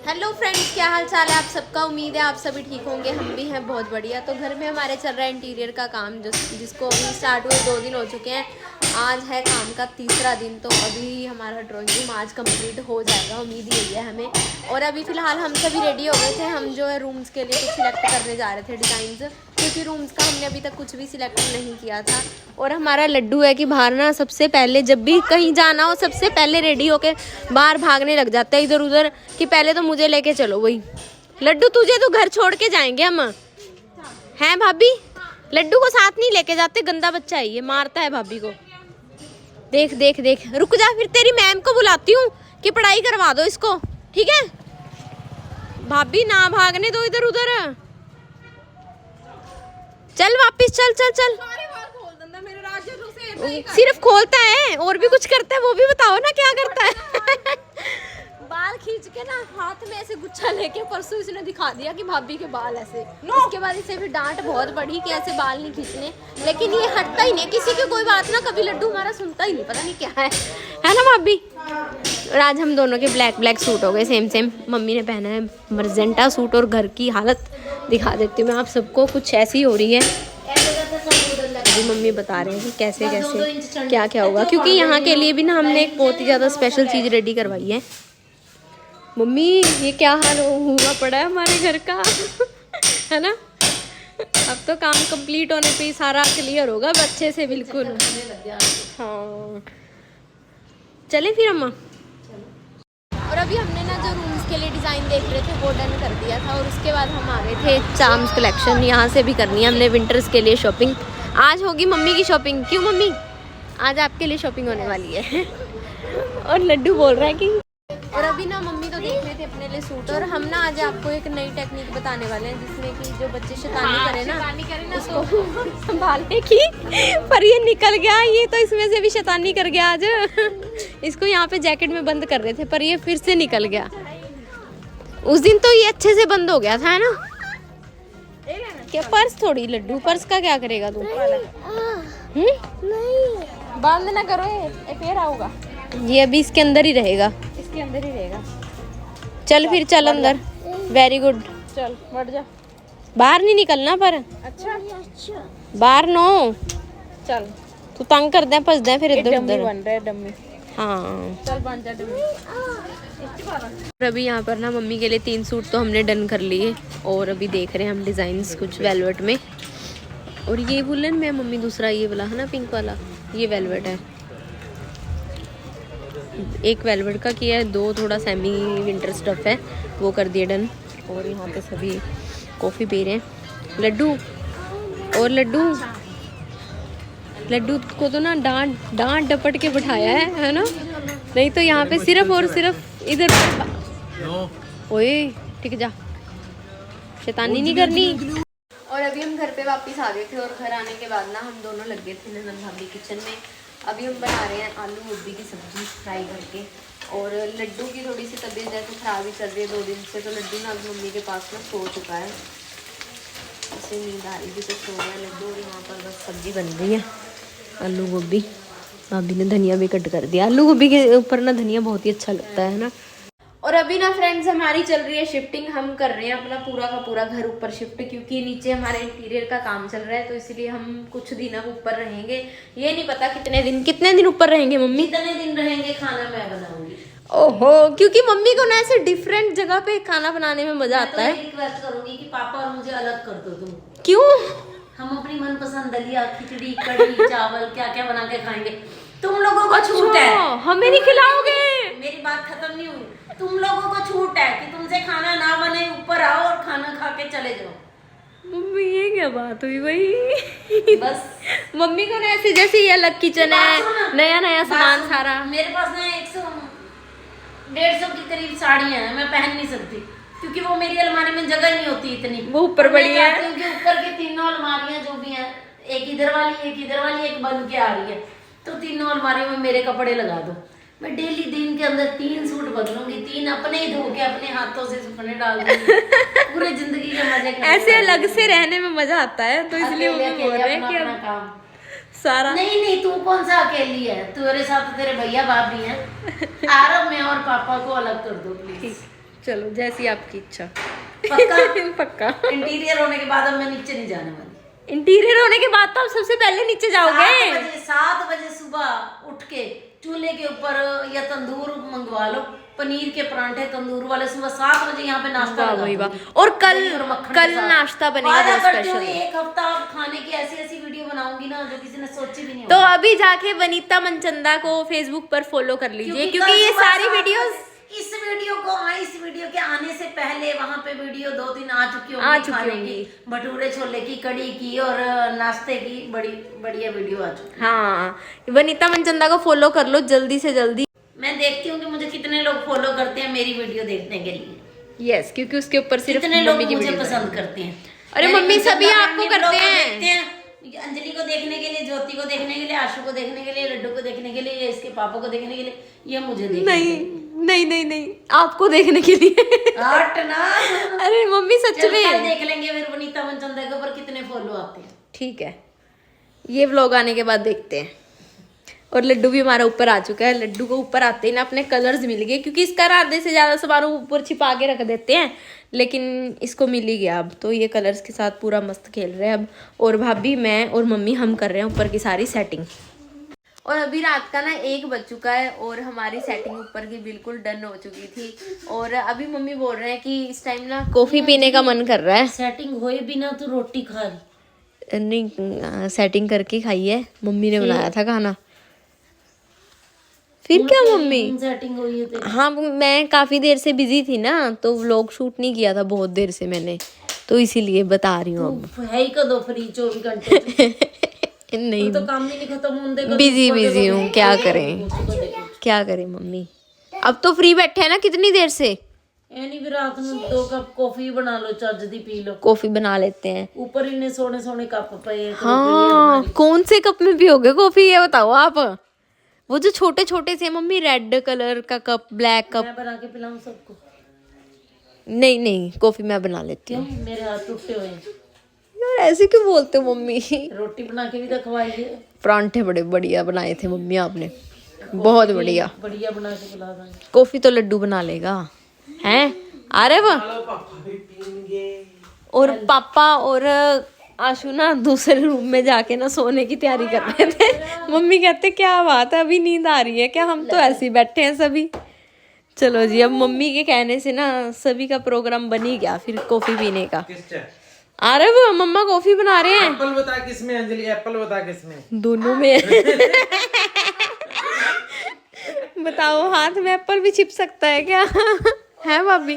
Hello friends, क्या हाल चाल है आप सबका। उम्मीद है आप सभी ठीक होंगे, हम भी हैं बहुत बढ़िया। तो घर में हमारे चल रहा है इंटीरियर का काम जिसको अभी स्टार्ट हुए 2 दिन हो चुके हैं। आज है काम का तीसरा दिन। तो अभी हमारा ड्राइंग रूम आज कंप्लीट हो जाएगा, उम्मीद यही है हमें। और अभी फ़िलहाल हम सभी रेडी हो गए थे। हम जो है रूम्स के लिए कुछ सिलेक्ट करने जा रहे थे डिज़ाइंस, क्योंकि रूम्स का हमने अभी तक कुछ भी सिलेक्ट नहीं किया था। और हमारा लड्डू है कि बाहर ना सबसे पहले जब भी कहीं जाना हो सबसे पहले रेडी होके बाहर भागने लग जाता है इधर उधर कि पहले तो मुझे लेके चलो। वही लड्डू, तुझे तो घर छोड़ के जाएंगे हम, हैं भाभी। लड्डू को साथ नहीं लेके जाते, गंदा बच्चा है ये, मारता है भाभी को। देख देख देख, रुक जा, फिर तेरी मैम को बुलाती हूँ कि पढ़ाई करवा दो इसको, ठीक है। भाभी ना भागने दो इधर उधर, चल वापिस चल चल चल। सिर्फ खोलता है और भी कुछ करता है, वो भी बताओ ना क्या करता है। बाल खींच के ना हाथ में ऐसे गुच्छा लेके परसों इसने दिखा दिया कि भाभी के बाल ऐसे। उसके बाद इसे फिर डांट बहुत पड़ी कि ऐसे बाल नहीं खींचने, लेकिन ये हटता ही नहीं किसी की कोई बात ना। कभी लड्डू हमारा सुनता ही नहीं, पता नहीं क्या है ना भाभी। और आज हम दोनों के ब्लैक ब्लैक सूट हो गए सेम सेम। मम्मी ने पहना है मरजेंटा सूट। और घर की हालत दिखा देती हूँ मैं आप सबको, कुछ ऐसी हो रही है। अभी मम्मी बता रहे हैं कि कैसे कैसे क्या क्या होगा, क्योंकि यहाँ के लिए भी ना हमने एक बहुत ही ज़्यादा स्पेशल चीज़ रेडी करवाई है। मम्मी ये क्या हाल हुआ पड़ा है हमारे घर का, है ना। अब तो काम कंप्लीट होने पे ही सारा क्लियर होगा अच्छे से, बिल्कुल। हाँ चले फिर अम्मा। और अभी हमने ना जो रूम्स के लिए डिज़ाइन देख रहे थे वो डन कर दिया था। और उसके बाद हम आ गए थे चार्म्स कलेक्शन, यहाँ से भी करनी है हमने विंटर्स के लिए शॉपिंग। आज होगी मम्मी की शॉपिंग। क्यों मम्मी, आज आपके लिए शॉपिंग होने वाली है। और लड्डू बोल रहा है कि। और अभी ना मम्मी तो देख रहे थे अपने लिए सूट। और हम ना आज आपको एक नई टेक्निक बताने वाले हैं जिसमें कि जो बच्चे शैतानी करे ना उसको संभालने की। पर ये निकल गया, ये तो इसमें से भी शैतानी कर गया आज। इसको यहाँ पे जैकेट में बंद कर रहे थे पर ये फिर से निकल गया। उस दिन तो ये अच्छे से बंद हो गया था, है ना। क्या पर्स थोड़ी लड्डू, पर्स का क्या करेगा तू। नहीं बंद ना करो, ये फिर आऊंगा। ये अभी इसके अंदर ही रहेगा, इसके अंदर ही रहेगा। चल फिर चल अंदर। वेरी गुड, चल बढ़ जा। बाहर नहीं निकलना पर। अच्छा बाहर नो, चल तू तंग कर दे फंस दे फिर इधर उधर बन रहा है डम्मी। हाँ चल बन जा डम्मी। अभी यहाँ पर ना मम्मी के लिए 3 सूट तो हमने डन कर लिए। और अभी देख रहे हैं हम डिज़ाइंस कुछ वेलवेट में। और ये वुलन में मम्मी दूसरा ये वाला है ना पिंक वाला, ये वेलवेट है। एक वेलवेट का किया है, 2 थोड़ा सेमी विंटर स्टफ है वो कर दिए डन। और यहाँ पे सभी कॉफ़ी पी रहे हैं। लड्डू और लड्डू को तो ना डांट डपट के बिठाया है ना। नहीं तो यहाँ पे सिर्फ और सिर्फ इधर ओए ठीक जा, शैतानी नहीं करनी। और अभी हम घर पे वापस आ गए थे। और घर आने के बाद ना हम दोनों लग गए थे ननद भाभी किचन में। अभी हम बना रहे हैं आलू गोभी की सब्जी फ्राई करके। और लड्डू की थोड़ी सी तबीयत जैसे ख़राब ही चल रही है 2 दिन से। तो लड्डू ना अब मम्मी के पास ना सो चुका है, उसे नींद आ रही थी तो सो गया लड्डू। और यहाँ पर बस सब्जी बन रही है आलू गोभी। भाभी ने धनिया भी कट कर दिया। आलू गोभी के ऊपर ना धनिया बहुत ही अच्छा लगता है ना। और अभी ना फ्रेंड्स हमारी चल रही है शिफ्टिंग। हम कर रहे हैं अपना पूरा का पूरा घर ऊपर शिफ्ट, क्योंकि नीचे हमारे इंटीरियर का काम चल रहा है। तो इसलिए हम कुछ दिन अब ऊपर रहेंगे। ये नहीं पता कितने दिन ऊपर रहेंगे मम्मी। कितने दिन रहेंगे, खाना मैं बनाऊंगी। ओहो, क्योंकि मम्मी को ना ऐसे डिफरेंट जगह पे खाना बनाने में मजा आता है। रिक्वेस्ट करूंगी कि पापा और मुझे अलग कर दो तुम। क्यों? हम अपनी मनपसंद दलिया खिचड़ी कढ़ी चावल क्या क्या बना के खाएंगे। तुम लोगों को छूट है, हमें नहीं खिलाओगे। मेरी बात खत्म नहीं हुई। तुम लोगों को छूट है कि तुमसे खाना ना बने, ऊपर आओ और खाना खा के चले जाओ। मम्मी ये क्या बात हुई भाई। बस मम्मी को ना ऐसे जैसे ये अलग किचन है, नया नया सामान सारा। मेरे पास ना 100-150 के करीब साड़ियाँ हैं, मैं पहन नहीं सकती क्योंकि वो मेरी अलमारी में जगह ही नहीं होती इतनी। वो ऊपर बड़ी है क्योंकि ऊपर के 3 अलमारियां जो भी हैं, एक इधर वाली एक इधर वाली एक बन के आ रही है। तो 3 अलमारियों में मेरे कपड़े लगा दो। मैं डेली दिन के अंदर 3 सूट बदलूंगी, 3 अपने ही धो के अपने हाथों से सुखने डाल दूंगी। पूरे जिंदगी के मजे ऐसे अलग से रहने में मजा आता है। तो इसलिए वो बोल रहे हैं कि अपना काम सारा नहीं। तू कौन सा अकेली है, तेरे साथ तेरे भैया भाभी हैं। आरब में और पापा को अलग कर दो प्लीज। चलो जैसी आपकी इच्छा। पक्का पक्का। इंटीरियर होने के बाद अब मैं नीचे नहीं जाने वाली। इंटीरियर होने के बाद तो आप सबसे पहले नीचे जाओगे। 7 बजे सुबह उठ के चूल्हे के ऊपर या तंदूर मंगवा लो, पनीर के परांठे तंदूर वाले, सुबह 7 बजे यहाँ पे नाश्ता लगा दूंगी। और कल मक्खन कल के साथ। नाश्ता बनेगा वादा बहुत करती हूँ, स्पेशल। एक हफ्ता खाने की ऐसी ऐसी वीडियो बनाऊंगी ना जो किसी ने सोची भी नहीं तो होगी। अभी जाके वनीता मनचंदा को फेसबुक पर फॉलो कर लीजिए, क्योंकि कल ये सुबह सारी 7 वीडियोस बजे इस वीडियो के आने से पहले वहाँ पे वीडियो 2-3 आ चुकी होंगी, आ चुकी खाने होंगी। की, भटूरे छोले की, कड़ी की और नाश्ते की बड़ी बढ़िया वीडियो आ चुकी है। हाँ, वनीता मनचंदा को फॉलो कर लो जल्दी से जल्दी। मैं देखती हूँ कि मुझे कितने लोग फॉलो करते हैं मेरी वीडियो देखने के लिए। यस, क्योंकि उसके ऊपर सिर्फ कितने लोग मम्मी की मुझे वीडियो पसंद करते हैं। अरे मैंने मम्मी कंचन सभी दा आपको फैमिली करते ब्लॉग को हैं। देखते हैं, अंजलि को देखने के लिए, ज्योति को देखने के लिए, आशु को देखने के लिए, लड्डू को देखने के लिए, या इसके पापा को देखने के लिए, ये मुझे देखने नहीं नहीं नहीं नहीं, आपको देखने के लिए। हट ना। अरे मम्मी सच चल कल में। देख लेंगे फिर वनीता मनचंदा के ऊपर कितने फॉलो आते हैं। ठीक है, ये व्लॉग आने के बाद देखते हैं। और लड्डू भी हमारा ऊपर आ चुका है। लड्डू को ऊपर आते ही ना अपने कलर्स मिल गए, क्योंकि इसका आधे से ज्यादा सामान ऊपर छिपा के रख देते हैं, लेकिन इसको मिल ही गया अब। तो ये कलर्स के साथ पूरा मस्त खेल रहे हैं अब। और भाभी, मैं और मम्मी हम कर रहे हैं ऊपर की सारी सेटिंग। और अभी रात का ना 1 बज चुका है और हमारी सेटिंग ऊपर की बिल्कुल डन हो चुकी थी। और अभी मम्मी बोल रहे हैं कि इस टाइम ना कॉफी पीने का मन कर रहा है। सेटिंग होए बिना तो रोटी खा ली नहीं, सेटिंग करके खाई है, मम्मी ने बनाया था खाना। फिर क्या मम्मी? सेटिंग हुई है तेरी? हाँ, मैं काफी देर से बिजी थी ना, तो व्लॉग शूट नहीं किया था बहुत देर से मैंने, तो इसीलिए बता रही हूँ अब। तू है ही कदों फ्री 24 घंटे। नहीं, तो काम ही नहीं खत्म होने का। बिजी हूँ, क्या करें क्या करें मम्मी। अब तो फ्री बैठे हैं ना कितनी देर से। ये नहीं भी रात में 2 कप कॉफी बना लो, चज दी पी लो। कॉफी बना लेते हैं। ऊपर इन्हें सोने सोने कप पे। हाँ, कौन से कप में पियोगे कॉफी, ये बताओ आप। वो जो छोटे छोटे से मम्मी, रेड कलर का कप, ब्लैक कप। मैं बना के पिलाऊं सबको? नहीं नहीं, कॉफी मैं बना लेती क्यों? हूँ। मेरे हाथ टूटे हुए हैं। यार ऐसे क्यों बोलते हो मम्मी। रोटी बना के भी तो खवाइए। परांठे बड़े बढ़िया बनाए थे मम्मी आपने, बहुत बढ़िया। बढ़िया बना के पिला देंगे। कॉफी तो लड्डू बना लेगा, हैं? आ रहे वो। और पापा और आशु ना दूसरे रूम में जाके ना सोने की तैयारी कर रहे थे। मम्मी कहते क्या बात है, अभी नींद आ रही है क्या? हम तो ऐसे ही बैठे हैं सभी। चलो जी, अब मम्मी के कहने से ना सभी का प्रोग्राम बन ही गया फिर कॉफी पीने का। आ रहे वो मम्मा कॉफी बना रहे हैं। एप्पल बता किसमें अंजलि, एप्पल बता किसमें? दोनों में। बताओ, हाथ में एप्पल भी छिप सकता है क्या? है भाभी?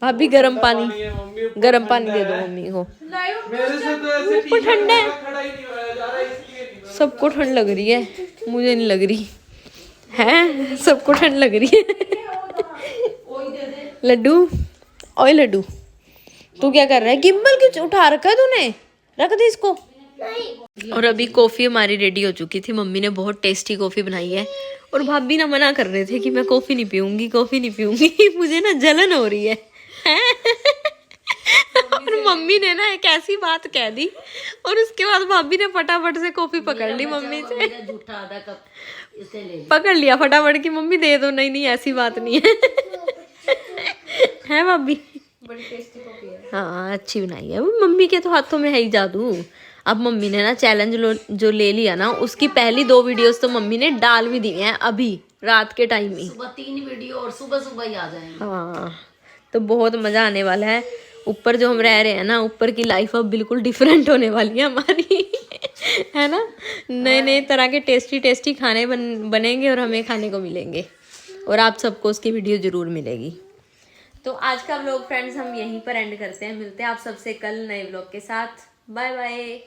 भाभी गरम पानी दे दो मम्मी को। मेरे से तो ऐसे सबको ठंड है, खड़ा ही नहीं हो रहा, जा रहा है इसलिए। सबको ठंड लग रही है, मुझे नहीं लग रही है। सबको ठंड लग रही है। लड्डू, ओए लड्डू, तू क्या कर रहा है? गिम्बल क्यों उठा रखा है तूने? रख दे इसको। और अभी कॉफी हमारी रेडी हो चुकी थी। मम्मी ने बहुत टेस्टी कॉफी बनाई है और भाभी ना मना कर रहे थे कि मैं कॉफी नहीं पीऊंगी, कॉफी नहीं पीऊंगी। मुझे ना जलन हो रही है। और मम्मी ने ना एक ऐसी बात कह दी और उसके बाद भाभी ने फटाफट से कॉफी पकड़ ली मम्मी से। झूठा आधा कप इसे ले पकड़ लिया फटाफट की, मम्मी दे दो। नहीं नहीं, ऐसी बात नहीं है। है भाभी? बड़ी टेस्टी कॉफी है। हाँ, अच्छी बनाई है। वो मम्मी के तो हाथों में है ही जादू। अब मम्मी ने ना चैलेंज जो ले लिया ना, उसकी पहली 2 वीडियोस तो मम्मी ने डाल भी दी हैं अभी रात के टाइम ही। सुबह 3 वीडियो और सुबह सुबह ही आ जाएंगे। हाँ, तो बहुत मजा आने वाला है। ऊपर जो हम रह रहे हैं ना, ऊपर की लाइफ अब बिल्कुल डिफरेंट होने वाली है हमारी। है ना? नए नए तरह के टेस्टी टेस्टी खाने बनेंगे और हमें खाने को मिलेंगे, और आप सबको उसकी वीडियो जरूर मिलेगी। तो आज का व्लॉग फ्रेंड्स हम यहीं पर एंड करते हैं। मिलते हैं आप सबसे कल नए व्लॉग के साथ। Bye bye.